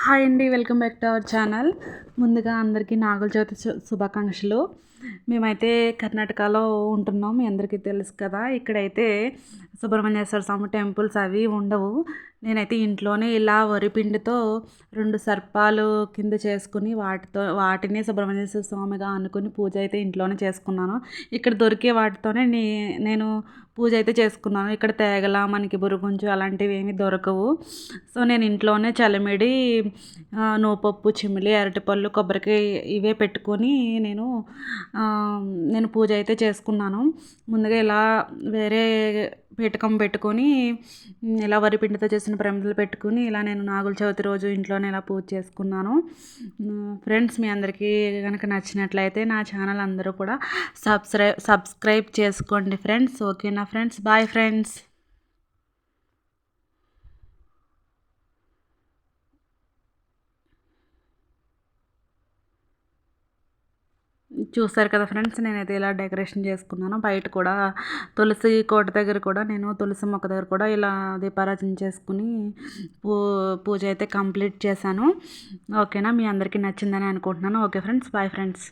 Hi అండి, welcome back to our channel. ముందుగా అందరికీ నాగుల చవితి శుభాకాంక్షలు. మేమైతే కర్ణాటకలో ఉంటున్నాం, మీ అందరికీ తెలుసు కదా. ఇక్కడైతే సుబ్రహ్మణ్యేశ్వర స్వామి టెంపుల్స్ అవి ఉండవు. నేనైతే ఇంట్లోనే ఇలా వరి పిండితో 2 సర్పాలు కింద చేసుకుని వాటిని సుబ్రహ్మణ్యేశ్వర స్వామిగా అనుకుని పూజ అయితే ఇంట్లోనే చేసుకున్నాను. ఇక్కడ దొరికే వాటితోనే నేను పూజ అయితే చేసుకున్నాను. ఇక్కడ తేగల మనకి బురుగుంజు అలాంటివి ఏమీ దొరకవు. సో నేను ఇంట్లోనే చలిమిడి, నూపప్పు, చిమిలి, అరటిపళ్ళు, కొబ్బరికాయ ఇవే పెట్టుకొని నేను పూజ అయితే చేసుకున్నాను. ముందుగా ఇలా వేరే పీఠకం పెట్టుకొని ఇలా వరి పిండితో చేసిన ప్రమిదలు పెట్టుకుని ఇలా నేను నాగుల చవితి రోజు ఇంట్లోనే ఇలా పూజ చేసుకున్నాను. ఫ్రెండ్స్, మీ అందరికీ కనుక నచ్చినట్లయితే నా ఛానల్ అందరూ కూడా సబ్స్క్రైబ్ చేసుకోండి ఫ్రెండ్స్. ఓకేనా ఫ్రెండ్స్? Bye friends. చూస్తారు కదా ఫ్రెండ్స్, నేనైతే ఇలా డెకరేషన్ చేసుకున్నాను. బయట కూడా తులసి కోట దగ్గర కూడా నేను తులసి మొక్క దగ్గర కూడా ఇలా దీపారాధన చేసుకుని పూజ అయితే కంప్లీట్ చేశాను. ఓకేనా? మీ అందరికీ నచ్చిందని అనుకుంటున్నాను. Okay friends, bye friends.